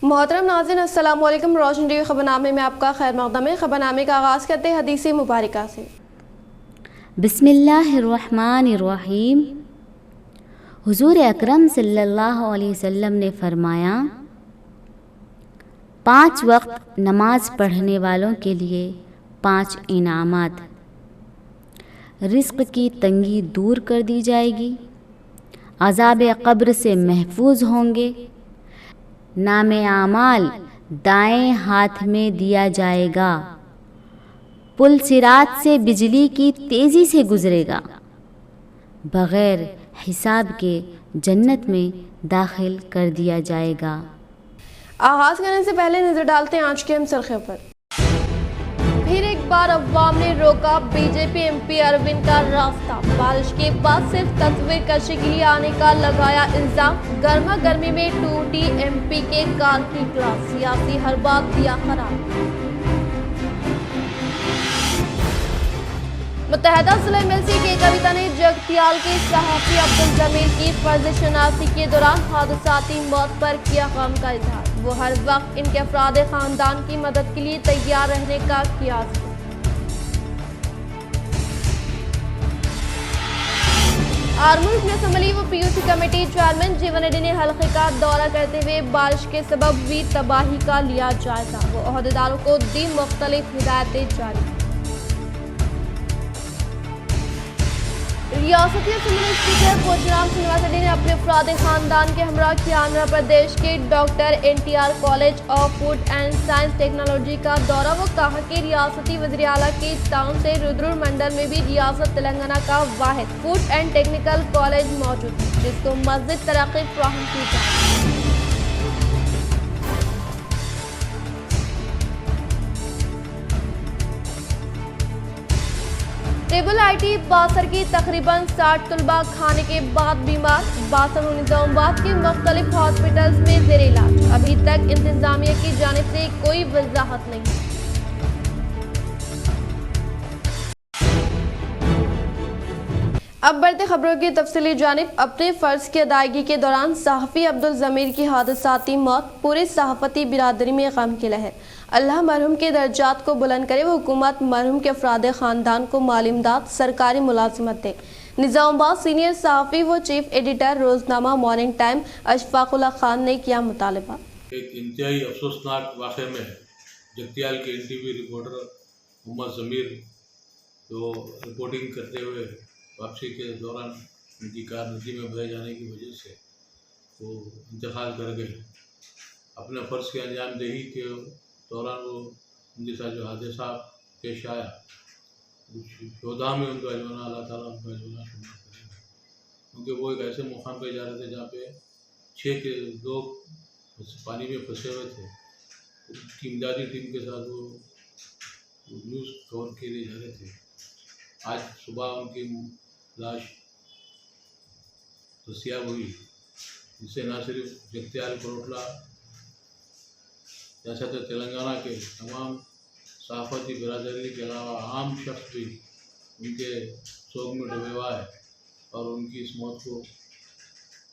मोहतरम नाज़रीन, अस्सलाम वालेकुम। रोशन टीवी खबरनामे में आपका खैर मक़दम है। खबरनामे का आगाज़ करते हैं हदीस मुबारका से। बिस्मिल्लाहिर्रहमानिर्रहीम। हुज़ूर अकरम सल्लल्लाहु अलैहि वसल्लम ने फरमाया, 5 वक्त नमाज पढ़ने वालों के लिए 5 इनामात। रिज़्क़ की तंगी दूर कर दी जाएगी, अज़ाब क़ब्र से महफूज होंगे, नामे आमाल दाएं हाथ में दिया जाएगा, पुल सिरात से बिजली की तेज़ी से गुजरेगा, बग़ैर हिसाब के जन्नत में दाखिल कर दिया जाएगा। आगाज़ करने से पहले नज़र डालते हैं आज के हम सुर्ख़ियों पर। फिर एक बार अवाम ने रोका बीजेपी एमपी अरविंद का रास्ता। बारिश के बाद सिर्फ तस्वीर कशी के लिए आने का लगाया इल्जाम। गर्मा गर्मी में टूटी एमपी के कार की ग्लास, सियासी हर बात दिया खराब। मुत्तहदा जिला एमएलसी के कविता ने जगतियाल के सहाफ़ी अब्दुल जमीर की फर्ज शनासी के दौरान हादसाती मौत पर किया गम का इजहार। वो हर वक्त इनके अफराद खानदान की मदद के लिए तैयार रहने का किया। आर्मुल्क असम्बली व पीयूसी कमेटी चेयरमैन जीवन रेड्डी ने हल्के का दौरा करते हुए बारिश के सबब हुई तबाही का लिया जायजा। वो अहदेदारों को दी मुख्तलिफ हिदायतें जारी। रियासती असम्बली स्पीकर भोजराम श्रीनिवास रेड्डी ने अपने अफराद खानदान के हमरा किया आंध्र प्रदेश के doctor NTR college of food and science technology का दौरा। वो कहा कि रियासती वज़ीर आला के ताउन से रुद्र मंडल में भी रियासत तेलंगाना का वाहिद फूड एंड टेक्निकल कॉलेज मौजूद है, जिसको मज़ीद तरक्की फराहम की जाए। ट्रिपल आईटी बासर की तकरीबन 60 तलबा खाने के बाद बीमार। बासर और निज़ामाबाद के मुख्तलिफ हॉस्पिटल्स में ज़ेर इलाज। अभी तक इंतजामिया की जानिब से कोई वजाहत नहीं। अब बढ़ते खबरों की तफसीली जानिब। अपने फ़र्ज की अदायगी के दौरान सहाफ़ी अब्दुल ज़मीर की हादसाती मौत पूरे सहाफ़ती बिरादरी में गम की लहर। अल्लाह मरहूम के दर्जात को बुलंद करे। वो हुकूमत मरहूम के अफराद ख़ानदान को माली इमदाद, सरकारी मुलाजिमत दे। निज़ामाबाद सीनियर सहाफ़ी व चीफ एडिटर रोज़नामा मॉर्निंग टाइम अशफाकुल्लाह खान ने किया मुतालबा। एक इंतहाई अफसोसनाक वाक़े में जगतियाल के एनटीवी रिपोर्टर मोहम्मद ज़मीर जो रिपोर्टिंग करते हुए वापसी के दौरान उनकी कार नदी में बह जाने की वजह से वो इंतकाल कर गए। अपने फ़र्ज़ की अंजामदेही के दौरान वो उनके साथ जो हादसा पेश आया, शोधा में उनका अजमाना अल्लाह ताला उनका अजमाना शुमार करेंगे, क्योंकि वो एक ऐसे मुकाम पे जा रहे थे जहाँ पे 6 के लोग पानी में फंसे हुए थे। उनकी इमदादी टीम के साथ वो न्यूज़ कवर के लिए जा रहे थे। आज सुबह उनकी लाश दस्तयाब हुई, जिससे न सिर्फ जगतियाल कोटला रियासत तेलंगाना के तमाम सहाफ़ती बिरादरी के अलावा आम शख्स भी उनके शोक में डूबे हुआ है और उनकी इस मौत को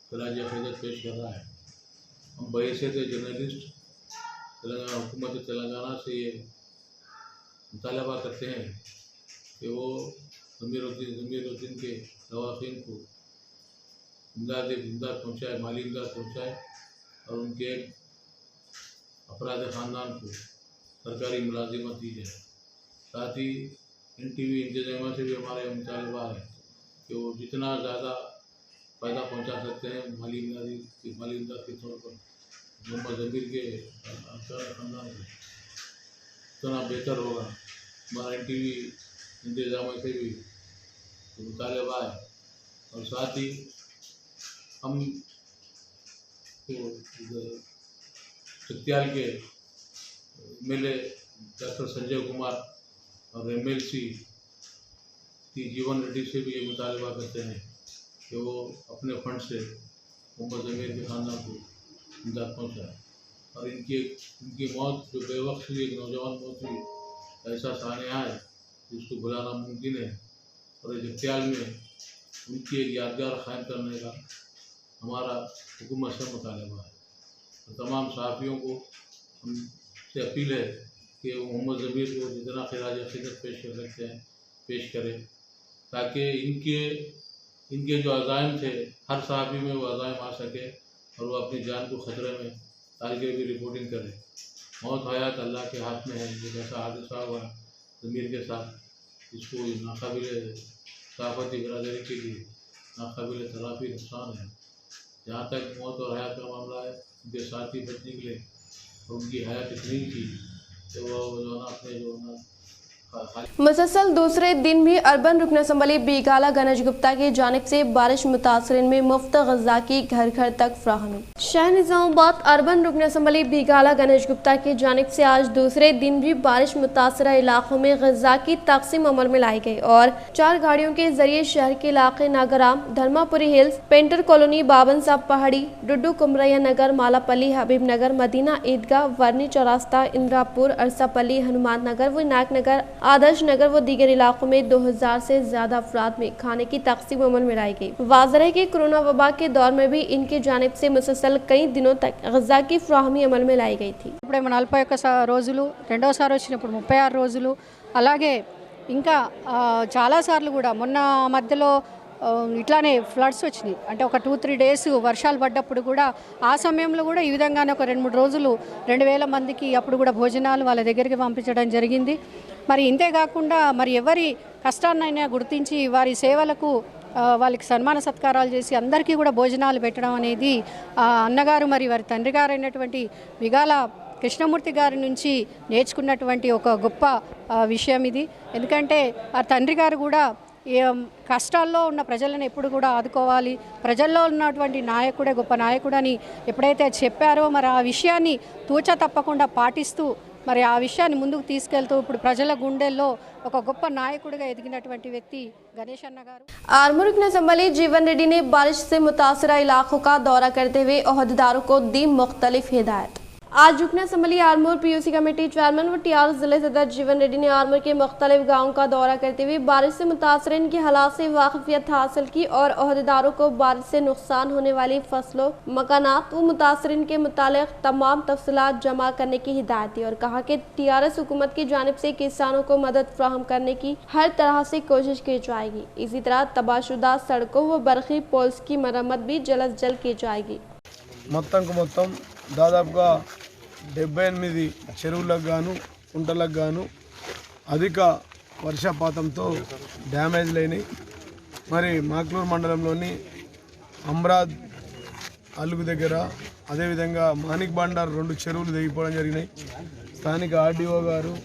खराज अक़ीदत पेश कर रहा है। हम बहैसियत जर्नलिस्ट तेलंगाना हुकूमत तेलंगाना से ये मुतालबा करते हैं कि वो ज़मीरुद्दीन के लवाक़ीन को इमदाद पहुँचाए, माली इमदाद पहुँचाए और उनके अफराद ख़ानदान को सरकारी मुलाजिमत दी जाए। साथ ही एनटीवी इंतजामिया से भी हमारा यह मुतालबा है कि वो जितना ज़्यादा फ़ायदा पहुँचा सकते हैं माली इमदाद के तौर पर मोहम्मद ज़मीर के ख़ानदान को, उतना बेहतर होगा। हमारा एनटीवी इंतजामिया से भी मुतालबा है और साथ ही हम जगतियाल के एमएलए डॉक्टर संजय कुमार और एमएलसी जीवन रेड्डी से भी ये मुतालबा करते हैं कि वो अपने फंड से मोहम्मद ज़मीर के ख़ानदान को इमदाद पहुँचाए और इनकी मौत जो बेवक्त हुई, एक नौजवान मौत हुई, ऐसा सानिया है जिसको भुलाना मुमकिन है और जगतियाल में उनकी एक यादगार कायम करने का हमारा हुकूमत से मुतालबा है। तो तमाम सहाफ़ियों को हमसे अपील है कि वो मोहम्मद ज़मीर को जितना खिराज अक़ीदत पेश कर सकते हैं पेश करें, ताकि इनके जो अज़ाइम थे हर सहाफ़ी में वो अज़ाइम आ सके और वो अपनी जान को ख़तरे में डाल के भी रिपोर्टिंग करें। मौत हयात अल्लाह के हाथ में है। जो जैसा हादसा हुआ ज़मीर के साथ, इसको नाकाबिल सहाफ़ती बिरादरी के लिए नाकाबिल तलाफ़ी नुकसान है। जहाँ तक मौत और हयात का मामला है, उनके साथी बच निकले और उनकी हयात इतनी थी कि वो जो ना अपने जो ना मुसलसल दूसरे दिन भी अर्बन रुकन असम्बली बीगाला गणेश गुप्ता की जानिब से बारिश मुतासरीन में मुफ्त ग़िज़ा की घर घर तक फराहमी। शहर निज़ामाबाद अर्बन रुकन असम्बली बीगाला गणेश गुप्ता की जानिब से आज दूसरे दिन भी बारिश मुतासरा इलाकों में ग़िज़ा की तक़सीम अमल में लाई गई और 4 गाड़ियों के जरिए शहर के इलाके नागराम, धर्मापुरी हिल्स, पेंटर कॉलोनी, बाबन साहब पहाड़ी, डुड्डू कुमरैया नगर, मालापल्ली, हबीब नगर, मदीना ईदगाह, वर्नी चौरास्ता, इंदिरापुर, अरसापल्ली, हनुमान नगर, विनायक नगर, आदर्श नगर व दीगर इलाकों में 2000 से ज्यादा अफराद में खाने की तक़सीम अमल में लाई गई। वाज़ह है कि कोरोना वबा के दौर में भी इनकी जानिब से मुसलसल कई दिनों तक ग़िज़ा की फ्राहमी अमल में लाई गई थी। 41 రోజులు, రెండోసారి వచ్చినప్పుడు 36 రోజులు, అలాగే ఇంకా చాలా సార్లు కూడా మొన్న మధ్యలో ఇట్లానే ఫ్లడ్స్ వచ్చినాయి. అంటే ఒక 2-3 డేస్ వర్షాలు పడ్డప్పుడు కూడా ఆ సమయంలో కూడా ఈ విధంగానే ఒక 2-3 రోజులు 2000 మందికి అప్పుడు కూడా భోజనాలు వాళ్ళ దగ్గరికి పంపించడం జరిగింది. మరి ఇంతే కాకుండా మరి ఎవరి కష్టాన్నైనా గుర్తించి వారి సేవలకు వాళ్ళకి సన్మాన సత్కారాలు చేసి అందరికీ కూడా భోజనాలు పెట్టడం అనేది అన్నగారు మరి వారి తండ్రి గారు అయినటువంటి విగాల కృష్ణమూర్తి గారి నుంచి నేర్చుకున్నటువంటి ఒక గొప్ప విషయం ఇది. ఎందుకంటే ఆ తండ్రి గారు కూడా కష్టాల్లో ఉన్న ప్రజలను ఎప్పుడు కూడా ఆదుకోవాలి, ప్రజల్లో ఉన్నటువంటి నాయకుడే గొప్ప నాయకుడని ఎప్పుడైతే చెప్పారో మరి ఆ విషయాన్ని తూచా తప్పకుండా పాటిస్తూ మరి ఆ విషయాన్ని ముందుకు తీసుకెళ్తూ ఇప్పుడు ప్రజల గుండెల్లో ఒక గొప్ప నాయకుడిగా ఎదిగినటువంటి వ్యక్తి गणेश अन्ना गारू। आर्मूर रुकन असम्बली जीवन रेड्डी ने बारिश से मुतासरा इलाकों का दौरा करते हुए ओहदेदारों को दी मुख्तलिफ हिदायत। आज रुकन assembly Armoor PUC committee chairman व टीआर जिले सदर जीवन रेड्डी ने आर्मूर के मुख्तलिफ गाँवों का दौरा करते हुए बारिश से मुतासरीन की हालात से वाकफियत हासिल की और ओहदेदारों को बारिश से नुकसान होने वाली फसलों, मकानात व मुतासरीन के मुतालिक तमाम तफसीलात जमा करने की हिदायत दी और कहा कि टीआरएस हुकूमत की जानिब से किसानों को मदद फ्राहम करने की हर तरह से कोशिश की जाएगी। इसी तरह तबाहशुदा सड़कों व बरखी पोल्स की मरम्मत भी जल्द अज जल्द की जाएगी। మొత్తం దాదాపుగా 78 చెరువులకు గాను కుంటలకు గాను అధిక వర్షపాతంతో డ్యామేజ్ లేని మరి మాక్లూర్ మండలంలోని అమ్రాద్ అలుగు దగ్గర అదేవిధంగా మానిక్ బండార్ 2 చెరువులు తెగిపోవడం జరిగినాయి. స్థానిక ఆర్డీఓ గారు,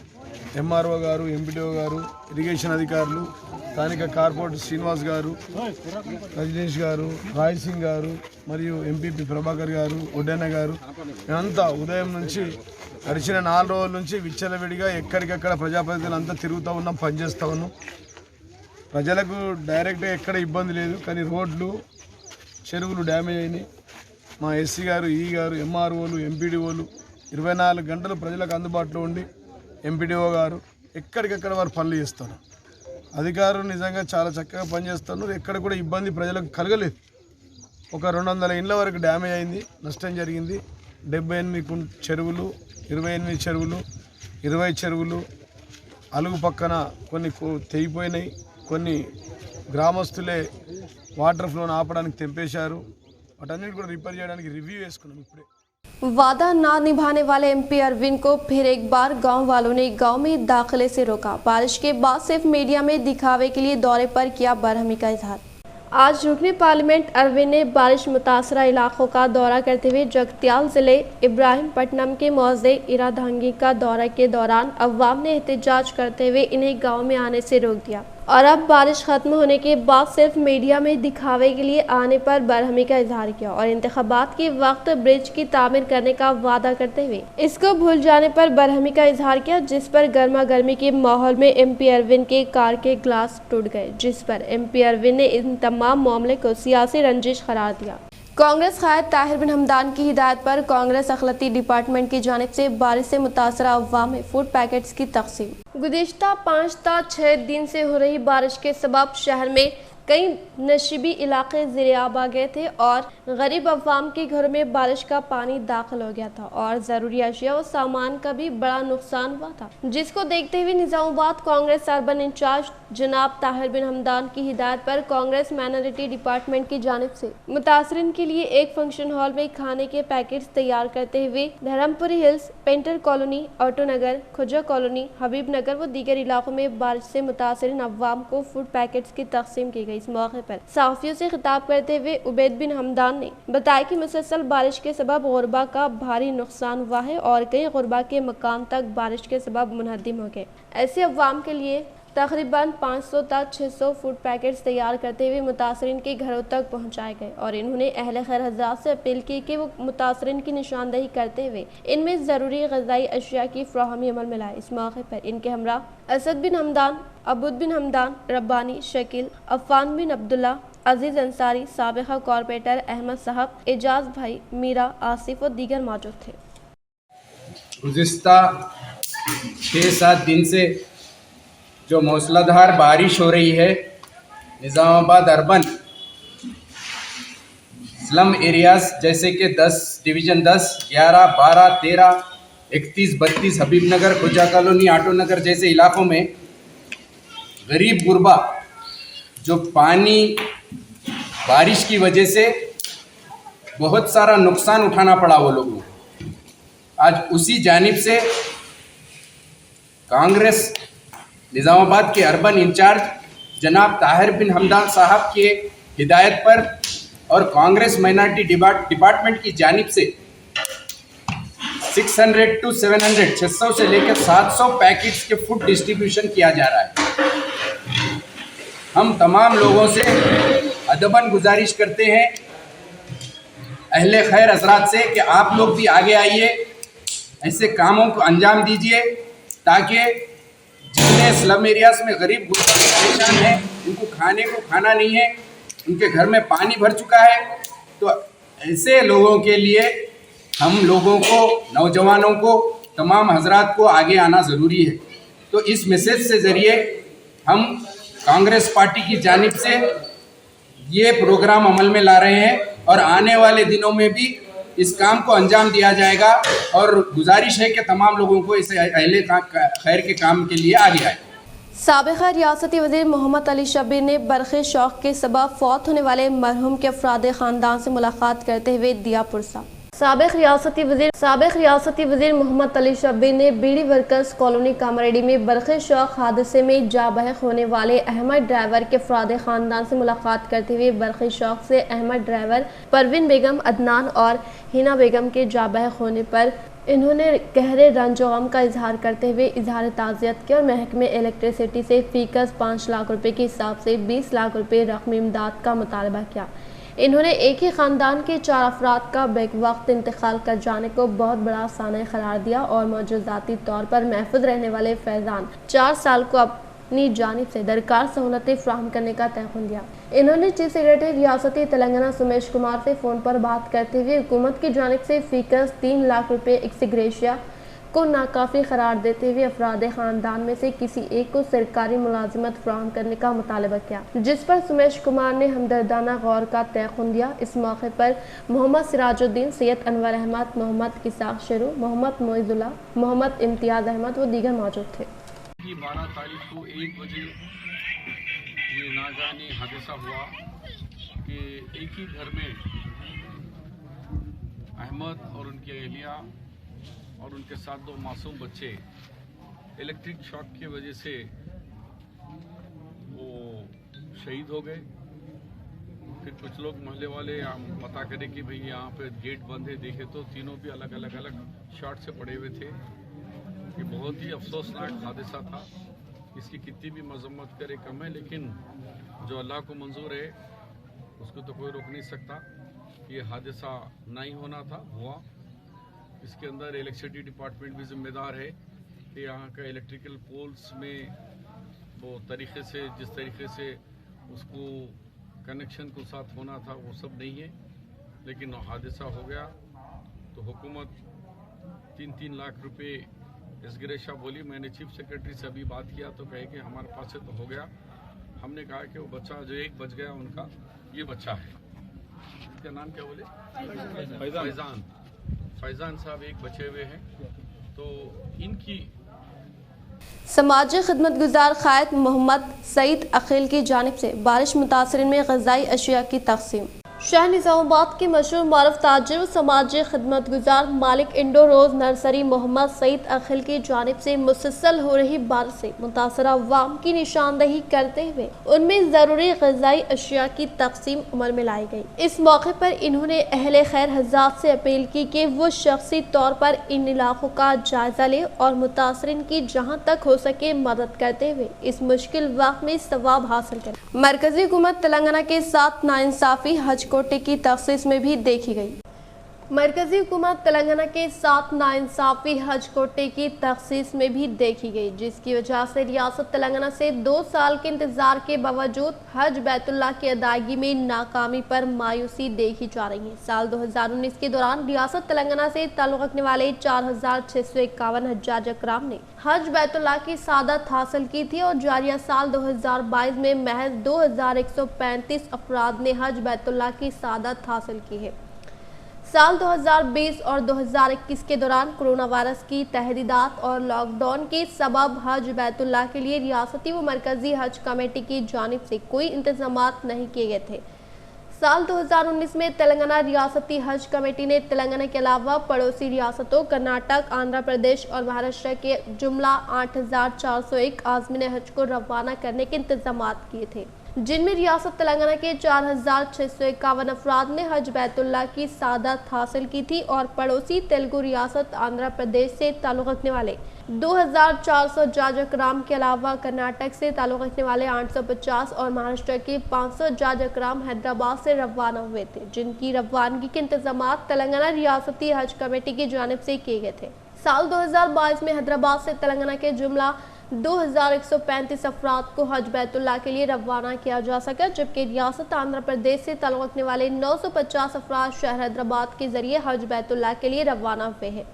ఎంఆర్ఓ గారు, ఎంపీడీఓ గారు, ఇరిగేషన్ అధికారులు, స్థానిక కార్పొరేటర్ శ్రీనివాస్ గారు, రజనీష్ గారు, రాయ్ సింగ్ గారు మరియు ఎంపీపీ ప్రభాకర్ గారు, ఒడ్డన్న గారు మేమంతా ఉదయం నుంచి గడిచిన 4 రోజుల నుంచి విచ్చలవిడిగా ఎక్కడికక్కడ ప్రజాప్రతినిధులంతా తిరుగుతూ ఉన్నాం, పనిచేస్తూ ఉన్నాం. ప్రజలకు డైరెక్ట్గా ఎక్కడ ఇబ్బంది లేదు, కానీ రోడ్లు, చెరువులు డ్యామేజ్ అయినాయి. మా ఎస్సీ గారు, ఈ గారు, ఎంఆర్ఓలు, ఎంపీడీఓలు 24 గంటలు ప్రజలకు అందుబాటులో ఉండి ఎంపీడీఓ గారు ఎక్కడికక్కడ వారు పనులు చేస్తారు. అధికారులు నిజంగా చాలా చక్కగా పనిచేస్తున్నారు. ఎక్కడ కూడా ఇబ్బంది ప్రజలకు కలగలేదు. ఒక 200 ఇండ్ల వరకు డ్యామేజ్ అయింది, నష్టం జరిగింది. 78 చెరువులు, 28 చెరువులు, 20 చెరువులు అలుగు పక్కన కొన్ని తెగిపోయినాయి. కొన్ని గ్రామస్తులే వాటర్ ఫ్లోను ఆపడానికి తెంపేశారు. వాటన్నిటి కూడా రిపేర్ చేయడానికి రివ్యూ వేసుకున్నాం ఇప్పుడే. वादा ना निभाने वाले एमपी अरविंद को फिर एक बार गांव वालों ने गांव में दाखिले से रोका। बारिश के बाद सिर्फ मीडिया में दिखावे के लिए दौरे पर किया बरहमी का इजहार। आज रुकने पार्लियामेंट अरविंद ने बारिश मुतासरा इलाकों का दौरा करते हुए जगत्याल जिले इब्राहिमपट्टनम के मौजे इराधांगी का दौरा के दौरान अवाम ने एहतजाज करते हुए इन्हें गाँव में आने से रोक दिया और अब बारिश खत्म होने के बाद सिर्फ मीडिया में दिखावे के लिए आने पर बरहमी का इजहार किया और इंतखाबात के वक्त ब्रिज की तामीर करने का वादा करते हुए इसको भूल जाने पर बरहमी का इजहार किया, जिस पर गर्मा गर्मी के माहौल में एमपी अरविंद के कार के ग्लास टूट गए, जिस पर एमपी अरविंद ने इन तमाम मामले को सियासी रंजिश करार दिया। कांग्रेस कायद ताहिर बिन हमदान की हिदायत पर कांग्रेस अखिलती डिपार्टमेंट की जानिब से बारिश से मुतासरा अवाम में फूड पैकेट्स की तकसीम। गुज़िश्ता 5 से 6 दिन से हो रही बारिश के सबब शहर में कई नशीबी इलाके ज़ेरे-आब आ गए थे और गरीब अवाम के घरों में बारिश का पानी दाखिल हो गया था और ज़रूरी अशिया और सामान का भी बड़ा नुकसान हुआ था, जिसको देखते हुए निज़ामाबाद कांग्रेस अर्बन इंचार्ज जनाब ताहिर बिन हमदान की हिदायत पर कांग्रेस माइनॉरिटी डिपार्टमेंट की जानिब से मुतासरीन के लिए एक फंक्शन हॉल में खाने के पैकेट्स तैयार करते हुए Dharmapuri hills, painter colony, auto Nagar, खुजा कॉलोनी, हबीब नगर व दीगर इलाकों में बारिश से मुतासरीन अवाम को फूड पैकेट्स की तकसीम की गई। इस मौके पर सहाफियों से खिताब करते हुए उबैद बिन हमदान ने बताया कि मुसलसल बारिश के सबब गुरबा का भारी नुकसान हुआ है और कई गुरबा के मकान तक बारिश के सबब मुनहदिम हो गए। ऐसे अवाम के लिए तकरीबन 500 तक 600 फूड पैकेट्स तैयार करते हुए मुतासरीन के घरों तक पहुंचाए गए और इन्होंने अहले खैर हज़रात से अपील की कि वो मुतासरीन की निशानदही करते हुए इनमें ज़रूरी ग़िज़ाई अशिया की फ़राहमी अमल में लाए। इस मौके पर इनके हमरा असद बिन हमदान, अबूद बिन हमदान, रब्बानी, शकील, अफ़ान बिन अब्दुल्ला, अजीज़ अंसारी, साबिक़ा कॉर्पोरेटर अहमद साहब, एजाज भाई, मीरा, आसिफ और दीगर मौजूद थे। गुज़िस्ता 6-7 दिन से जो मूसलाधार बारिश हो रही है, निज़ामाबाद अर्बन स्लम एरियाज़ जैसे कि 10 डिवीज़न 10, 11, 12, 13, 31, 32, हबीब नगर, खुजा कॉलोनी, ऑटो नगर जैसे इलाकों में गरीब गुरबा जो पानी बारिश की वजह से बहुत सारा नुकसान उठाना पड़ा वो लोगों को, आज उसी जानिब से कांग्रेस निज़ामाबाद के अर्बन इंचार्ज जनाब ताहिर बिन हमदान साहब के हिदायत पर और कांग्रेस माइनॉरिटी डिपार्टमेंट की जानिब से 600 to 700 600 से लेकर 700 पैकेट्स के फूड डिस्ट्रीब्यूशन किया जा रहा है। हम तमाम लोगों से अदबन गुजारिश करते हैं, अहले खैर हज़रात से, कि आप लोग भी आगे आइए, ऐसे कामों को अंजाम दीजिए ताकि जितने स्लम एरियाज़ में गरीब गुरबा परेशान हैं, उनको खाने को खाना नहीं है, उनके घर में पानी भर चुका है, तो ऐसे लोगों के लिए हम लोगों को, नौजवानों को, तमाम हजरात को आगे आना ज़रूरी है। तो इस मैसेज से ज़रिए हम कांग्रेस पार्टी की जानिब से ये प्रोग्राम अमल में ला रहे हैं और आने वाले दिनों में भी इस काम को अंजाम दिया जाएगा और गुजारिश है कि तमाम लोगों को इस अहले खैर के काम के लिए आगे आए। साबिक़ा रियासती वज़ीर मोहम्मद अली शब्बीर ने बरक़े शौक़ के सबब फौत होने वाले मरहूम के अफराद ख़ानदान से मुलाकात करते हुए दिया पुरसा। साबिक़ रियासती वज़ीर मोहम्मद अली शब्बीर ने बीड़ी वर्कर्स कॉलोनी कामरेडी में बरक़े शौक़ हादसे में जाबहक होने वाले अहमद ड्राइवर के अफराद ख़ानदान से मुलाकात करते हुए बरक़े शौक़ से अहमद ड्राइवर, परवीन बेगम, अदनान और हिना बेगम के जाबहक होने पर इन्होंने गहरे रंज गम का इजहार करते हुए इजहार ताज़ियत किया और महकमे इलेक्ट्रिसिटी से फ़ीकस 5 लाख रुपए के हिसाब से 20 लाख रुपए रकमी इमदाद का मुतालबा किया। इन्होंने एक ही ख़ानदान के 4 अफराद का बेक वक्त इंतकाल कर जाने को बहुत बड़ा सानय करार दिया और मौजूदाती तौर पर महफूज रहने वाले फैज़ान 4 साल को अपनी जानिब से दरकार सहूलतें फ़राहम करने का तयक़ुन दिया। इन्होंने चीफ सेक्रेटरी रियासती तेलंगाना सुमेश कुमार से फ़ोन पर बात करते हुए हुकूमत की जानिब से फ़ीकस 3 लाख रुपए एक्सग्रेशिया को नाकाफ़ी करार देते हुए अफराद ख़ानदान में से किसी एक को सरकारी मुलाजिमत फ़राहम करने का मुतालबा किया, जिस पर सुमेश कुमार ने हमदर्दाना गौर का तयक़ुन दिया। इस मौके पर मोहम्मद सिराजुद्दीन, सैयद अनवर अहमद, मोहम्मद इसाक शेरू, मोहम्मद मोइजुल्ला, मोहम्मद इम्तियाज़ अहमद व दीगर मौजूद थे। 12 तारीख को 1 बजे ये नाजानी हादसा हुआ कि एक ही घर में अहमद और उनकी अहलिया और उनके साथ 2 मासूम बच्चे इलेक्ट्रिक शॉक की वजह से वो शहीद हो गए। फिर कुछ लोग मोहल्ले वाले पता करे कि भाई यहाँ पे गेट बंद है, देखे तो तीनों भी अलग अलग शॉट से पड़े हुए थे। ये बहुत ही अफसोसनाक हादसा था, इसकी कितनी भी मजम्मत करे कम है, लेकिन जो अल्लाह को मंजूर है उसको तो कोई रोक नहीं सकता। ये हादसा नहीं होना था, हुआ। इसके अंदर इलेक्ट्रिसिटी डिपार्टमेंट भी जिम्मेदार है कि यहाँ का इलेक्ट्रिकल पोल्स में वो तरीक़े से, जिस तरीके से उसको कनेक्शन को साथ होना था वो सब नहीं है, लेकिन हादसा हो गया। तो हुकूमत 3-3 लाख रुपए एक्सग्रेशिया बोली। मैंने चीफ सेक्रेटरी से अभी बात किया तो कहे कि हमारे पास से तो हो गया, हमने कहा कि वो बच्चा जो एक बच गया उनका ये बच्चा है, इसका नाम क्या बोले, फैजान साहब एक बचे हुए हैं। तो इनकी समाजी खिदमत गुजार कायद मोहम्मद सईद अखिल की जानिब से बारिश मुतासरीन में ग़िज़ाई अशिया की तक़सीम। शहर निज़ामाबाद के मशहूर मारूफ ताजिर और समाजी खिदमत गुजार मालिक इंडो रोज़ नर्सरी मोहम्मद सईद अखिल की जानिब से मुसलसल हो रही बारिश से मुतासरा अवाम की निशानदही करते हुए उनमें ज़रूरी ग़िज़ाई अशिया की तक़सीम अमल में लाई गई। इस मौके पर इन्होंने अहले खैर हज़रात से अपील की कि वो शख्सी तौर पर इन इलाकों का जायज़ा ले और मुतासरीन की जहाँ तक हो सके मदद करते हुए इस मुश्किल वक्त में सवाब हासिल करें। मरकजी हुकूमत तेलंगाना के साथ नाइंसाफ़ी हज कोटे की तखसीस में भी देखी गई। मरकजी हुकूमत तेलंगाना के साथ नाइंसाफ़ी हज कोटे की तखसीस में भी देखी गई, जिसकी वजह से रियासत तेलंगाना से 2 साल के इंतजार के बावजूद हज बैतुल्लाह की अदायगी में नाकामी पर मायूसी देखी जा रही है। साल 2019 के दौरान रियासत तेलंगाना से ताल्लुक़ रखने वाले 4651 हज्जाज अकराम ने हज बैतुल्लाह की सादत हासिल की थी और जारिया साल 2022 में महज 2135 अफराद ने हज बैतुल्लाह की सादत हासिल की है। साल 2020 और 2021 के दौरान कोरोना वायरस की तहदीदात और लॉकडाउन के सबब हज बैतुल्लाह के लिए रियासती व मरकजी हज कमेटी की जानिब से कोई इंतजामात नहीं किए गए थे। साल 2019 में तेलंगाना रियासती हज कमेटी ने तेलंगाना के अलावा पड़ोसी रियासतों कर्नाटक, आंध्र प्रदेश और महाराष्ट्र के जुमला 8401 आज़मीन हज को रवाना करने के इंतजामात किए थे, जिनमें रियासत तेलंगाना के 4651 अफराद ने हज बैतुल्लाह की सादत हासिल की थी और पड़ोसी तेलुगु रियासत आंध्र प्रदेश से ताल्लुक़ रखने वाले 2400 हज्जाज अकराम के अलावा कर्नाटक से ताल्लुक़ रखने वाले 850 और महाराष्ट्र के 500 हज्जाज अकराम हैदराबाद से रवाना हुए थे, जिनकी रवानगी के इंतजामात तेलंगाना रियासती हज कमेटी की जानिब से किए गए थे। साल 2022 में हैदराबाद से तेलंगाना के जुमला 2135 अफराद को हज बैतुल्लाह के लिए रवाना किया जा सका, जबकि रियासत आंध्र प्रदेश से ताल्लुक़ रखने वाले 950 अफराद शहर हैदराबाद के जरिए हज बैतुल्लाह के लिए रवाना हुए हैं।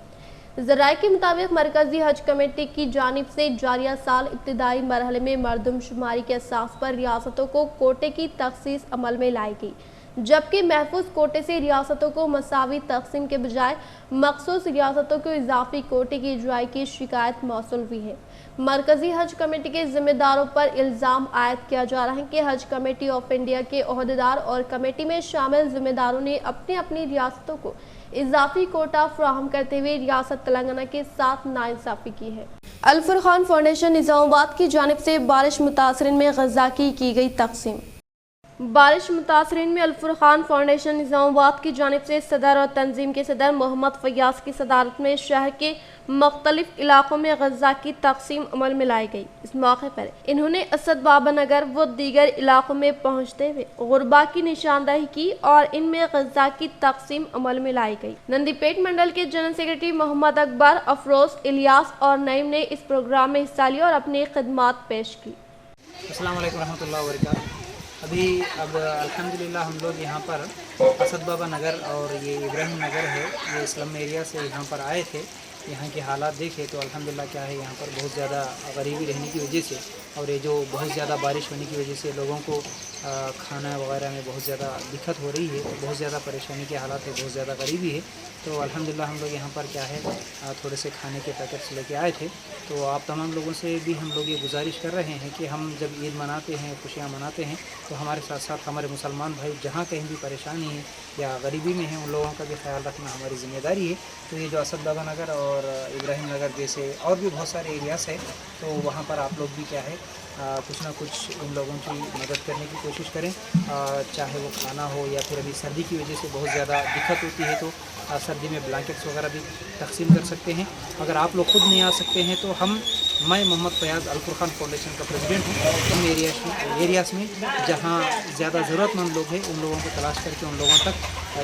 ज़राए के मुताबिक मरकजी हज कमेटी की जानिब से जारिया साल इब्तिदाई मरहले में मरदमशुमारी के असास पर रियासतों को कोटे की तखसीस अमल में लाई गई, जबकि महफूज कोटे से रियासतों को मसावी तकसीम के बजाय मखसूस रियासतों को इजाफी कोटे की इजराई की शिकायत मौसूल हुई है। मरकजी हज कमेटी के जिम्मेदारों पर इल्ज़ाम आयद किया जा रहा है कि हज कमेटी ऑफ इंडिया के ओहदेदार और कमेटी में शामिल जिम्मेदारों ने अपनी अपनी रियासतों को इजाफी कोटा फराहम करते हुए रियासत तेलंगाना के साथ नाइंसाफ़ी की है। अल फुरकान फाउंडेशन निज़ामाबाद की जानिब से बारिश मुतासरीन में ग़ज़ा की गई तक़सीम। बारिश मुतासरीन में अल फुरकान फाउंडेशन निज़ामाबाद की जानिब से सदर और तंजीम के सदर मोहम्मद फयाज की सदारत में शहर के मुख्तलिफ इलाकों में ग़ज़ा की तक़सीम अमल में लाई गई। इस मौके पर इन्होंने असद बाबा नगर व दीगर इलाकों में पहुँचते हुए गुरबा की निशानदही की और इनमें ग़ज़ा की तक़सीम अमल में लाई गई। नंदीपेट मंडल के जनरल सेक्रेटरी मोहम्मद अकबर, अफरोज, इलियास और नईम ने इस प्रोग्राम में हिस्सा लिया और अपनी खिदमत पेश की। अस्सलाम वालेकुम रहमतुल्लाहि व बरकातहू। अब अल्हम्दुलिल्लाह हम लोग यहाँ पर असद बाबा नगर और ये इब्राहिम नगर है, ये स्लम एरिया से यहाँ पर आए थे। यहाँ के हालात देखे तो अल्हम्दुलिल्लाह क्या है, यहाँ पर बहुत ज़्यादा गरीबी रहने की वजह से और ये जो बहुत ज़्यादा बारिश होने की वजह से लोगों को खाना वगैरह में बहुत ज़्यादा दिक्कत हो रही है, बहुत ज़्यादा परेशानी के हालात है, बहुत ज़्यादा गरीबी है। तो अल्हम्दुलिल्लाह हम लोग यहाँ पर क्या है थोड़े से खाने के पैकेट्स लेके आए थे। तो आप तमाम लोगों से भी हम लोग ये गुजारिश कर रहे हैं कि हम जब ईद मनाते हैं, खुशियाँ मनाते हैं, तो हमारे साथ साथ हमारे मुसलमान भाई जहाँ कहीं भी परेशानी है या गरीबी में है, उन लोगों का भी ख्याल रखना हमारी ज़िम्मेदारी है। तो ये जो असद बाबा नगर और इब्राहिम नगर जैसे और भी बहुत सारे एरियाज़ है, तो वहाँ पर आप लोग भी क्या है कुछ ना कुछ उन लोगों की मदद करने की कोशिश करें, चाहे वो खाना हो या फिर अभी सर्दी की वजह से बहुत ज़्यादा दिक्कत होती है, तो सर्दी में ब्लैंकेट्स वगैरह भी तकसीम कर सकते हैं। अगर आप लोग खुद नहीं आ सकते हैं तो मैं मोहम्मद फयाज अल फुरकान फाउंडेशन का प्रेसिडेंट हूँ। उन एरियाज़ में जहाँ ज़्यादा ज़रूरतमंद लोग हैं, उन लोगों को तलाश करके उन लोगों तक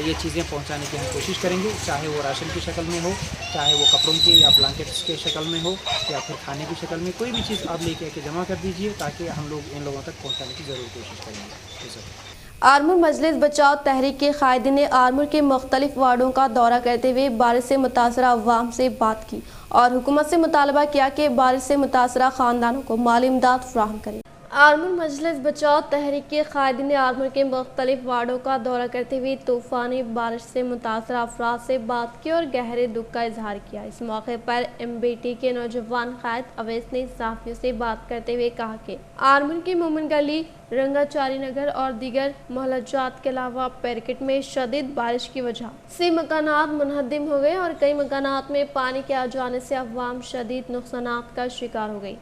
ये चीज़ें पहुँचाने की हम कोशिश करेंगे, चाहे वो राशन की शक्ल में हो, चाहे वो कपड़ों की या ब्लैंकेट्स के शक्ल में हो, या फिर खाने की शक्ल में, कोई भी चीज़ आप लेके आके जमा कर दीजिए ताकि हम लोग इन लोगों तक पहुँचाने की ज़रूर कोशिश करेंगे। आर्मूर मजलिस बचाओ तहरीक के कायदीन ने आर्मूर के मुख्तलिफ वार्डों का दौरा करते हुए बारिश से मुतासरा अवाम से बात की और हुकूमत से मुतालबा किया कि बारिश से मुतासरा ख़ानदानों को माली इमदाद फराहम करें। आर्मूर मजलिस बचाओ तहरीक के कायदीन ने आर्मूर के मुख्तलिफ वार्डों का दौरा करते हुए तूफ़ानी बारिश से मुतासर अफराद से बात की और गहरे दुख का इजहार किया। इस मौके पर MBT के नौजवान कायद अवैस ने सहाफ़ियों से बात करते हुए कहा कि आर्मूर की मोमिन गली, रंगाचारी नगर और दीगर मोहल्लाजात के अलावा पैरकेट में शदीद बारिश की वजह से मकानात मुनहदिम हो गए और कई मकानात में पानी के आ जाने से अवाम शदीद नुकसानात का शिकार हो गई।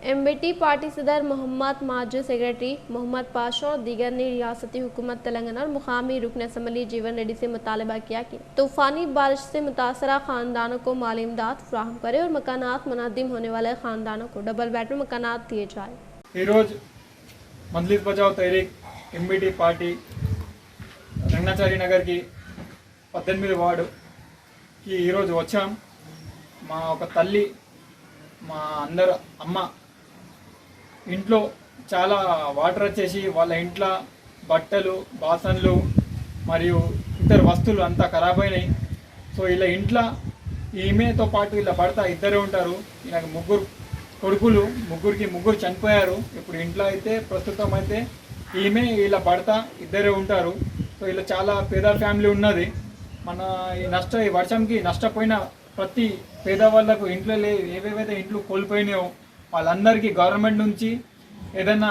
MBT पार्टी सदर मोहम्मद माजिद, सेक्रेटरी मोहम्मद पाशा और दीगर ने रियासती हुकूमत तेलंगाना और मुकामी रुकन असम्बली जीवन रेड्डी से मुतालबा किया कि तूफ़ानी बारिश से मुतासरा ख़ानदानों को माली इमदाद फराहम करे और मकानात मुनहदिम होने वाले ख़ानदानों को डबल बेडरूम मकानात दिए जाए। मजलिस बचाओ तहरीक MBT पार्टी రంగనాచారి నగర్ की 18 వార్డుకి ఈరోజు వచ్చాం। మా ఒక తల్లి, మా అందరు అమ్మ ఇంట్లో చాలా వాటర్ వచ్చేసి వాళ్ళ ఇంట్లో బట్టలు, బాసన్లు మరియు ఇతర వస్తువులు అంతా ఖరాబ్ అయినాయి। సో ఇలా ఇంట్లో ఈమెతో పాటు ఇలా భర్త ఇద్దరే ఉంటారు। ఈయనకు ముగ్గురు కొడుకులు, ముగ్గురు చనిపోయారు। ఇప్పుడు ఇంట్లో అయితే ప్రస్తుతం అయితే ఈమె ఇలా భర్త ఇద్దరే ఉంటారు। సో ఇలా చాలా పేద ఫ్యామిలీ ఉన్నది। మన ఈ వర్షంకి నష్టపోయిన ప్రతి పేదవాళ్ళకు ఇంట్లో ఏవేవైతే ఇంట్లో కోల్పోయినాయో వాళ్ళందరికీ గవర్నమెంట్ నుంచి ఏదైనా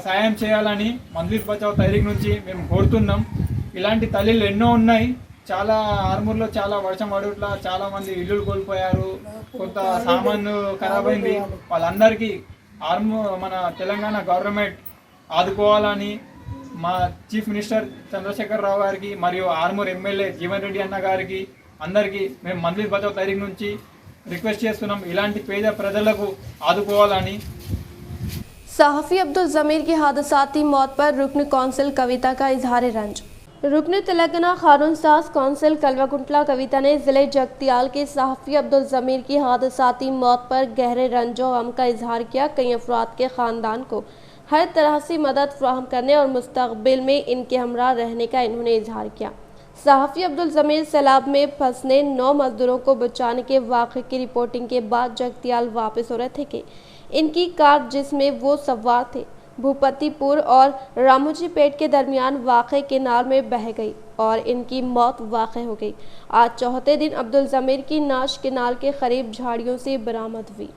సాయం చేయాలని మజ్లిస్ బచావ్ తహరీక్ నుంచి మేము కోరుతున్నాం। ఇలాంటి తల్లిలు ఎన్నో ఉన్నాయి। చాలా ఆర్మూర్లో చాలా వర్షం పడుట్లా చాలా మంది ఇల్లులు కోల్పోయారు, కొంత సామాను ఖరాబ్ అయింది। వాళ్ళందరికీ మన తెలంగాణ గవర్నమెంట్ ఆదుకోవాలని మా చీఫ్ మినిస్టర్ చంద్రశేఖర్ రావు గారికి మరియు ఆర్మూర్ ఎమ్మెల్యే జీవన్ రెడ్డి అన్న గారికి అందరికీ మేము మజ్లిస్ బచావ్ తహరీక్ నుంచి రిక్వెస్ట్ చేస్తున్నాం, ఇలాంటి పేద ప్రజలకు ఆదుకోవాలని। सहाफ़ी अब्दुल ज़मीर की हादसाती मौत पर रुकन कौंसिल कविता का इजहार रंज। रुकन तेलंगाना कानून साज कौंसिल कलवाकुंटला कविता ने ज़िले जगतियाल के सहाफ़ी अब्दुल ज़मीर की हादसाती मौत पर गहरे रंज और गम का इजहार किया। कई अफराद के ख़ानदान को हर तरह से मदद फराहम करने और मुस्तक़बिल में इनके हमरा रहने का इन्होंने इजहार किया। सहाफ़ी अब्दुल ज़मीर सैलाब में फंसने 9 मजदूरों को बचाने के वाक़े की रिपोर्टिंग के बाद जगतियाल वापस हो रहे थे कि इनकी कार जिसमें वो सवार थे भूपतिपुर और रामोजी पेट के दरमियान वाक़े केनाल में बह गई और इनकी मौत वाक़ हो गई। आज चौथे दिन अब्दुल ज़मीर की नाश केनाल के करीब झाड़ियों से बरामद हुई।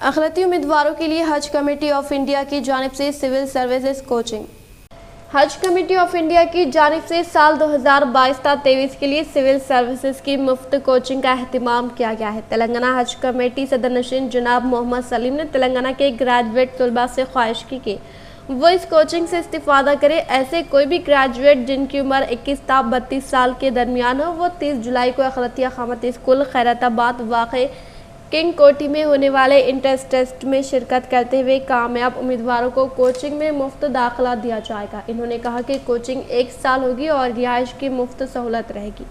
अखिलती उम्मीदवारों के लिए हज कमेटी ऑफ इंडिया की जानिब से सिविल सर्विसेज कोचिंग। हज कमेटी ऑफ इंडिया की जानिब से साल 2022-23 के लिए सिविल सर्विसेज की मुफ्त कोचिंग का अहतमाम किया गया है। तेलंगाना हज कमेटी सदर नशीन जनाब मोहम्मद सलीम ने तेलंगाना के ग्रेजुएट तलबा से ख्वाहिश की कि वो इस कोचिंग से इस्तिफादा करे। ऐसे कोई भी ग्रेजुएट जिनकी उम्र 21 ta 32 साल के दरमियान हो वो 30 जुलाई को अखिलती अकामती स्कूल खैरताबाद वाक़े किंग कोठी में होने वाले इंट्रेंस टेस्ट में शिरकत करते हुए कामयाब उम्मीदवारों को कोचिंग में मुफ्त दाखिला दिया जाएगा। इन्होंने कहा कि कोचिंग 1 साल होगी और रिहाइश की मुफ्त सहूलत रहेगी।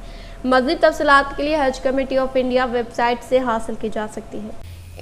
मज़ीद तफसीलात के लिए हज कमेटी ऑफ इंडिया वेबसाइट से हासिल की जा सकती है।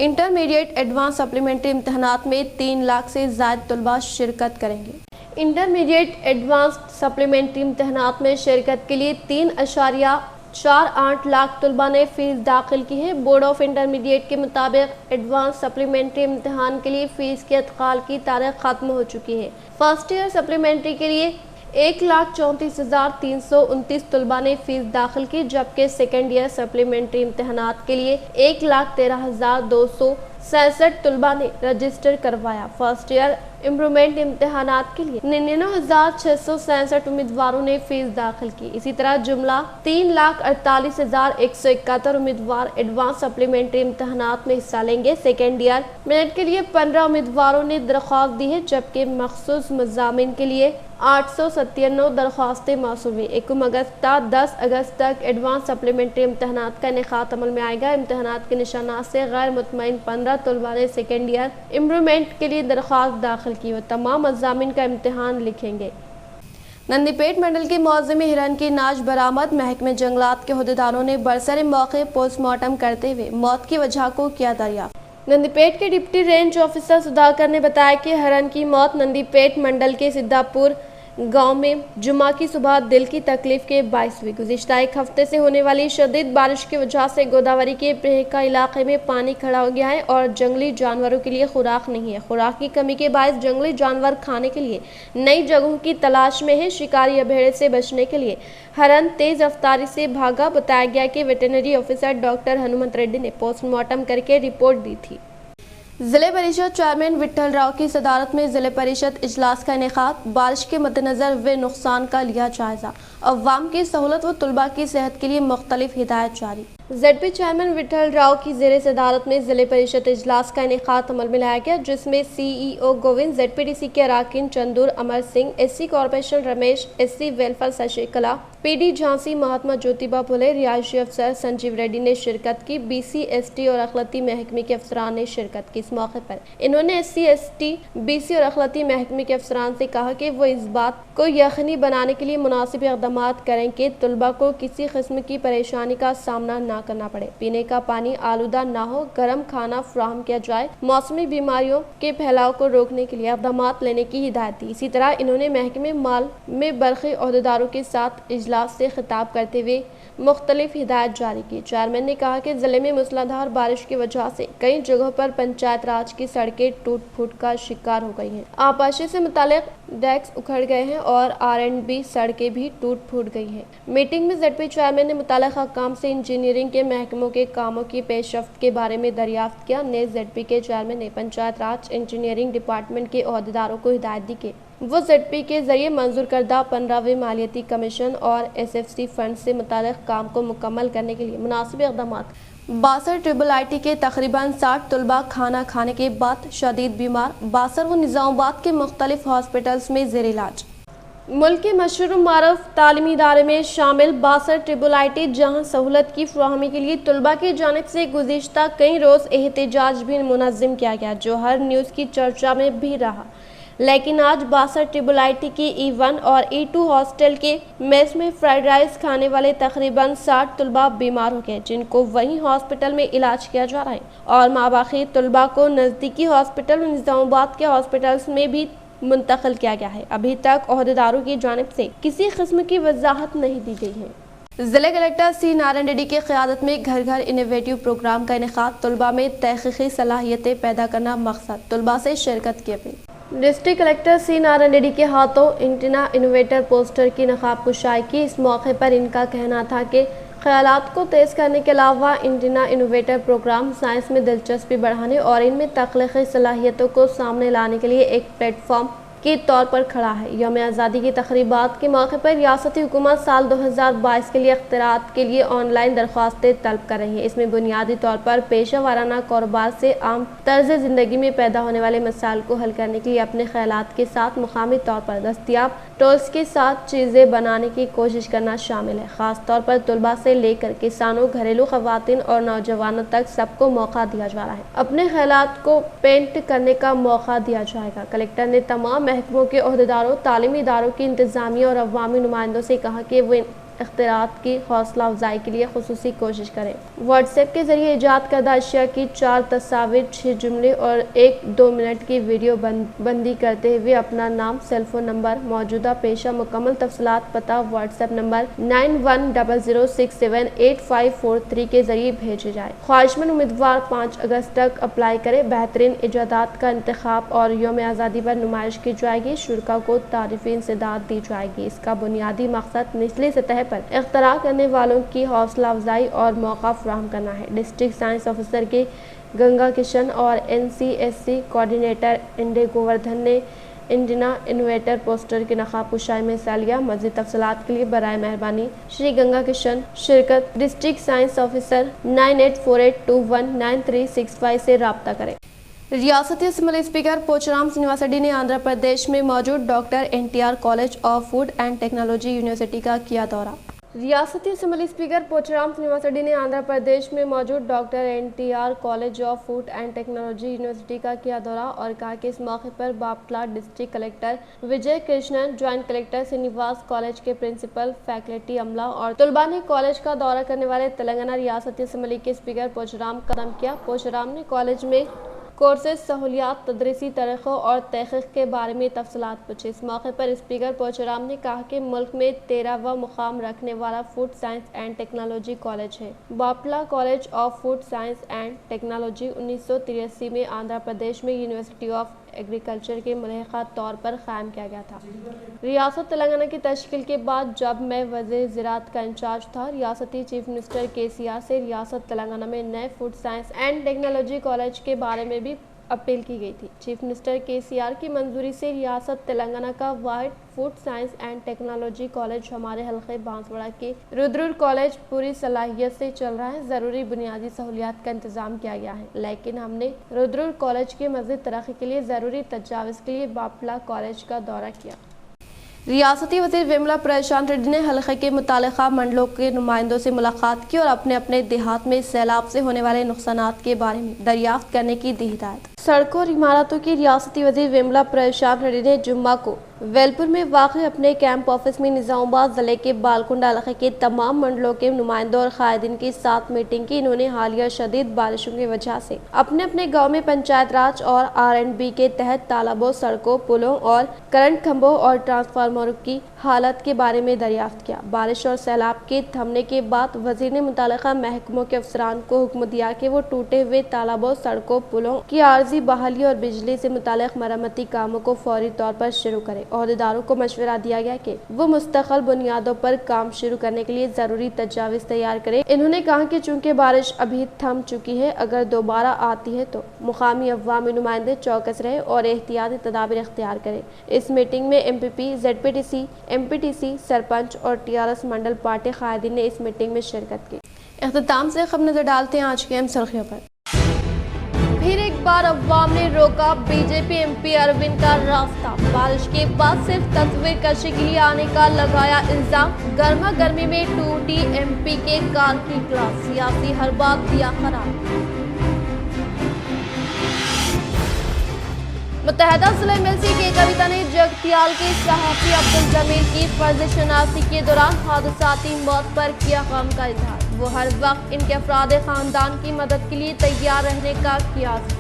इंटरमीडिएट एडवांस सप्लीमेंट्री इम्तहानात में 3 लाख से ज़ायद तलबा शिरकत करेंगे। इंटरमीडिएट एडवांस सप्लीमेंट्री इम्तहानात में शिरकत के लिए 3.48 लाख तलबा ने फीस दाखिल की है। बोर्ड ऑफ इंटरमीडिएट के मुताबिक एडवांस सप्लीमेंट्री इम्तहान के लिए फ़ीस के अदखाल की तारीख ख़त्म हो चुकी है। फर्स्ट ईयर सप्लीमेंट्री के लिए 1,34,329 तलबा ने फ़ीस दाखिल की, जबकि सेकेंड ईयर सप्लीमेंट्री इम्तहानात के लिए 1,13,267 तलबा ने रजिस्टर करवाया। फर्स्ट ईयर इम्प्रूवमेंट इम्तहानात के लिए 99,667 उम्मीदवारों ने फीस दाखिल की। इसी तरह जुमला 3,48,171 उम्मीदवार एडवांस सप्लीमेंट्री इम्तहानात में हिस्सा लेंगे। सेकेंड ईयर मिनट के लिए 15 उम्मीदवारों ने दरख्वास्त दी है, जबकि मखसूस मज़ामिन के लिए 897 दरख्वास्तें मौसूल हुई। 10 अगस्त तक एडवांस सप्लीमेंट्री इम्तहानात का इनेकाद अमल में आएगा। इम्तहानात के निशानात से गैर मुतमईन 15 तलबा ने सेकेंड ईयर इम्प्रूवमेंट के लिए दरख्वास्त दाखिल की। वो तमाम मज़ामिन का इम्तहान लिखेंगे। नंदीपेट मंडल के मौज़िम हिरन की नाश बरामद। महकमे जंगलात के अहदेदारों ने बरसरे मौके पोस्टमार्टम करते हुए मौत की वजह को किया दरियाफ्त। नंदीपेट के डिप्टी रेंज ऑफिसर सुधाकर ने बताया कि हिरन की मौत नंदीपेट मंडल के सिद्धापुर गांव में जुमा की सुबह दिल की तकलीफ के बायस हुई। गुज़िश्ता एक हफ्ते से होने वाली शदीद बारिश की वजह से गोदावरी के प्रेहका इलाके में पानी खड़ा हो गया है और जंगली जानवरों के लिए खुराक नहीं है। खुराक की कमी के बायस जंगली जानवर खाने के लिए नई जगहों की तलाश में है। शिकारी अभेड़े से बचने के लिए हरन तेज रफ्तारी से भागा। बताया गया कि veterinary officer doctor Hanumant Reddy ने पोस्टमार्टम करके रिपोर्ट दी थी। जिले परिषद चेयरमैन विट्ठल राव की सदारत में जिले परिषद इजलास का इनेकाद। बारिश के मद्देनजर वे नुकसान का लिया जायजा। अवाम की सहूलत व तलबा की सेहत के लिए मुख्तलिफ हिदायत जारी। ZP चेयरमैन विट्ठल राव की ज़ेरे सदारत में जिले परिषद इजलास का इनेकाद अमल में लाया गया, जिसमें CEO गोविंद, ZPDC के अराकीन Chandur Amar Singh, SC corporation Ramesh, SC welfare Shashikala, PD Jhansi Mahatma Jyotiba Phule, रिहायशी अफसर संजीव रेड्डी ने शिरकत की। BC ST और अखिलती महकमे के अफसरान ने शिरकत की। इस मौके पर इन्होंने SC ST BC और अखिलती महकमे के अफसरान से कहा कि वो इस बात को यकीनी बनाने के लिए मुनासिब इक़दाम करें कि तलबा को किसी किस्म की परेशानी का सामना न करना पड़े, पीने का पानी आलूदा ना हो, गर्म खाना फराहम किया जाए, मौसमी बीमारियों के फैलाव को रोकने के लिए इक़दाम लेने की हिदायत दी। इसी तरह इन्होंने महकमे माल में बरक़ी ओहदेदारों के साथ इजलास से खिताब करते हुए मुख्तलिफ हिदायत जारी की। चेयरमैन ने कहा कि जिले में मूसलाधार बारिश की वजह से कई जगहों पर पंचायत राज की सड़कें टूट फूट का शिकार हो गई हैं। आपाशी से मुतालिक डेस्क उखड़ गए हैं और R&B सड़कें भी टूट फूट गई हैं। मीटिंग में ZP चेयरमैन ने मुताल्लिक़ा काम से इंजीनियरिंग के महकमों के कामों की पेशरफ्त के बारे में दरियाफ्त किया। नेज़ ZP के चेयरमैन ने पंचायत राज इंजीनियरिंग डिपार्टमेंट के ओहदेदारों को हिदायत दी कि वो ZP के जरिए मंजूर करदा 15वें मालियाती कमीशन और SFC फंड से मुताल्लिक़ काम को मुकम्मल करने के लिए मुनासिब इक़दाम। बासर ट्रिपल IT के तकरीबन 60 तलबा खाना खाने के बाद शदीद बीमार। बासर व निज़ामाबाद के मुख्तलिफ हॉस्पिटल्स में ज़ेर इलाज। मुल्क के मशहूर मारूफ तालीमी इदारे में शामिल बासर ट्रिपल IT जहां सहूलत की फराहमी के लिए तलबा की जानिब से गुज़िश्ता कई रोज़ एहतजाज भी मुनज़्ज़म किया गया, जो हर न्यूज़ की चर्चा में भी रहा। लेकिन आज बासर ट्रिपल IT की E1 और E2 हॉस्टल के मेस में फ्राइड राइस खाने वाले तकरीबन 60 तलबा बीमार हो गए, जिनको वहीं हॉस्पिटल में इलाज किया जा रहा है और माबाखी तलबा को नज़दीकी हॉस्पिटल निज़ामाबाद के हॉस्पिटल्स में भी मुंतकिल किया गया है। अभी तक ओहदेदारों की जानिब से किसी किस्म की वजाहत नहीं दी गई है। जिला कलेक्टर C नारायण रेड्डी की क़यादत में घर घर इनोवेटिव प्रोग्राम का इनेकाद। तलबा में तहक़ीक़ी सलाहियतें पैदा करना मकसद। तलबा से शिरकत की appeal. District collector C Narayan Reddy के हाथों इंटिना इनोवेटर पोस्टर की नकाब कुशाई की। इस मौके पर इनका कहना था कि ख्यालात को तेज़ करने के अलावा इंटिना इनोवेटर प्रोग्राम साइंस में दिलचस्पी बढ़ाने और इनमें तख्लीक़ी सलाहियतों को सामने लाने के लिए एक प्लेटफॉर्म के तौर पर खड़ा है। यौम आज़ादी की तक़रीबात के मौके पर रियासती हुकूमत साल 2022 के लिए इख्तिरात के लिए ऑनलाइन दरख्वास्तें तलब कर रही है। इसमें बुनियादी तौर पर पेशा वाराना कारोबार से आम तर्ज ज़िंदगी में पैदा होने वाले मसाइल को हल करने के लिए अपने ख्यालात के साथ मुकामी तौर पर दस्तियाब टूल्स के साथ चीज़ें बनाने की कोशिश करना शामिल है। ख़ास तौर पर तलबा से लेकर किसानों, घरेलू ख़वातीन और नौजवानों तक सबको मौका दिया जा रहा है। अपने ख्यालात को पेंट करने का मौका दिया जाएगा। कलेक्टर ने तमाम महकमों के ओहदेदारों, तालीमी इदारों की इंतज़ामिया और अवामी नुमाइंदों से कहा कि वो इख्तिरात की हौसला अफजाई के लिए खुसूसी कोशिश करें। व्हाट्सएप के जरिए ईजाद करदा अशिया की 4 तस्वीर, 6 जुमले और 1-2 मिनट की वीडियो बंदी करते हुए अपना नाम, सेलफोन नंबर, मौजूदा पेशा, मुकम्मल तफसीलात, पता व्हाट्सएप नंबर 9100678543 के जरिए भेजे जाए। ख्वाहिशमंद उम्मीदवार 5 अगस्त तक अप्लाई करें। बेहतरीन इजादात का इंतखाब और यौम आज़ादी पर नुमाइश की जाएगी। शुरा को तारीफ़ी इंसदाद दी जाएगी। इसका बुनियादी मकसद निचली सतह पर इख्तरा करने वालों की हौसला अफजाई और मौका फराहम करना है। डिस्ट्रिक्ट साइंस ऑफिसर के गंगा किशन और NCSC कोऑर्डिनेटर इंडे गोवर्धन ने इंडिना इनोवेटर पोस्टर की नकाब कुशाई में हिस्सा लिया। मज़ीद तफसीलात के लिए बराए मेहरबानी श्री गंगा किशन शिरकत डिस्ट्रिक्ट साइंस ऑफिसर 9848219365 से रब्ता करें। रियासती असम्बली स्पीकर पोचराम श्रीनिवास रेड्डी ने आंध्र प्रदेश में मौजूद doctor NTR college of food and technology university का किया दौरा। रियासती असम्बली स्पीकर पोचराम श्रीनिवास रेड्डी ने आंध्र प्रदेश में मौजूद doctor NTR college of food and technology university का किया दौरा और कहा कि इस मौके पर Bapatla district collector Vijay Krishnan, joint collector Srinivas, college के प्रिंसिपल, फैकल्टी, अमला और तलबा ने कॉलेज का दौरा करने वाले तेलंगाना रियासती असम्बली के स्पीकर पोचराम का कदम किया। पोचराम ने कॉलेज में کورسز سہولیات تدریسی طریقوں اور تحقیق کے بارے میں تفصیلات پوچھی۔ اس موقع پر اسپیکر پوچرام نے کہا کہ ملک میں 13واں مقام رکھنے والا food science and technology college ہے۔ Bapatla college of food science and technology 1983 میں آندھرا پردیش میں یونیورسٹی آف ایگریکلچر کے ملحقہ طور پر قائم کیا گیا تھا۔ ریاست تلنگانہ کی تشکیل کے بعد جب میں وزیر زراعت کا انچارج تھا، ریاستی چیف منسٹر KCR سے ریاست تلنگانہ میں نئے food science and technology college کے بارے میں بھی اپیل کی گئی تھی۔ چیف منسٹر KCR کی منظوری سے ریاست تلنگانہ کا واحد food science and technology college ہمارے حلقے بانسواڑہ کے رودرور کالج پوری صلاحیت سے چل رہا ہے۔ ضروری بنیادی سہولیات کا انتظام کیا گیا ہے، لیکن ہم نے رودرور کالج کے مزید ترقی کے لیے ضروری تجاویز کے لیے باپلا کالج کا دورہ کیا۔ ریاستی وزیر وملا پرشانت ریڈی نے حلقے کے متعلقہ منڈلوں کے نمائندوں سے ملاقات کی اور اپنے اپنے دیہات میں سیلاب سے ہونے والے نقصانات کے بارے میں دریافت کرنے کی دی ہدایت۔ سڑکوں اور عمارتوں کی ریاستی وزیر وملا پرشانت ریڈی نے جمعہ کو ویلپور میں واقع اپنے کیمپ آفس میں نظام آباد ضلع کے بالکنڈہ علاقے کے تمام منڈلوں کے نمائندوں اور قائدین کے ساتھ میٹنگ کی۔ انہوں نے حالیہ شدید بارشوں کی وجہ سے اپنے اپنے گاؤں میں پنچایت راج اور R&B کے تحت تالابوں، سڑکوں، پلوں اور کرنٹ کھمبوں اور ٹرانسفارمروں کی حالت کے بارے میں دریافت کیا۔ بارش اور سیلاب کے تھمنے کے بعد وزیر نے متعلقہ محکموں کے افسران کو حکم دیا کہ وہ ٹوٹے ہوئے تالابوں، سڑکوں، پلوں کی عارضی بحالی اور بجلی سے متعلق مرمتی کاموں کو فوری طور پر شروع کریں۔ عہدیداروں کو مشورہ دیا گیا کہ وہ مستقل بنیادوں پر کام شروع کرنے کے لیے ضروری تجاویز تیار کریں۔ انہوں نے کہا کہ چونکہ بارش ابھی تھم چکی ہے، اگر دوبارہ آتی ہے تو مقامی عوامی نمائندے چوکس رہیں اور احتیاطی تدابیر اختیار کریں۔ اس میٹنگ میں MPP، ZPTC، MPTC، سرپنچ اور TRS منڈل پارٹی قائدین نے اس میٹنگ میں شرکت کی۔ اختتام سے خبر نظر ڈالتے ہیں آج کی اہم سرخیوں پر۔ پھر ایک بار عوام نے روکا BJP MP اروند کا راستہ، بارش کے بعد صرف تصویر کشی کے لیے آنے کا لگایا الزام، گرما گرمی میں ٹوٹی MP کے کار کی گلاس، سیاسی ہر بات دیا قرار۔ متحدہ ضلع MLC کے کویتا نے جگتیال کے صحافی عبدالضمیر کی فرض شناسی کے دوران حادثاتی موت پر کیا غم کا اظہار، وہ ہر وقت ان کے افراد خاندان کی مدد کے لیے تیار رہنے کا کیا عزم۔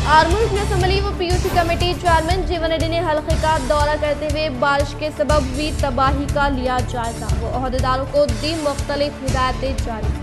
آرمورڈ اسمبلی و PUC کمیٹی چیئرمین جیون ریڈی نے حلقے کا دورہ کرتے ہوئے بارش کے سبب ہوئی تباہی کا لیا جائزہ، وہ عہدیداروں کو دی مختلف ہدایتیں جاری۔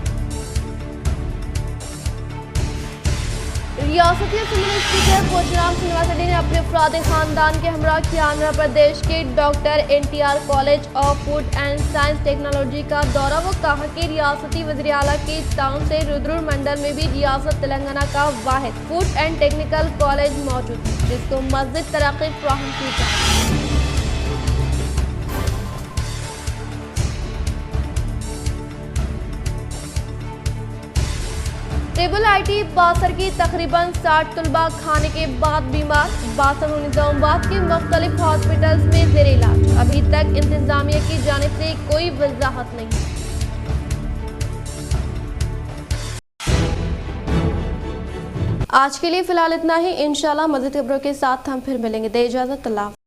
ریاستی اسمبلی اسپیکر پوچرام سنیواس ریڈی نے اپنے افراد خاندان کے ہمراہ کیا آندھرا پردیش کے doctor NTR college of food and science technology کا دورہ۔ وہ کہا کہ ریاستی وزیر اعلیٰ کے تعاون سے رودرور منڈل میں بھی ریاست تلنگانہ کا واحد فوڈ اینڈ ٹیکنیکل کالج موجود ہے، جس کو مزید ترقی فراہم کی جائے۔ ٹیبل IIT باسر کی تقریباً 60 طلباء کھانے کے بعد بیمار، باسر و نظام آباد کے مختلف ہاسپٹلز میں زیر علاج، ابھی تک انتظامیہ کی جانب سے کوئی وضاحت نہیں۔ آج کے لیے فی الحال اتنا ہی، انشاءاللہ مزید خبروں کے ساتھ ہم پھر ملیں گے۔ دے اجازت، اللہ۔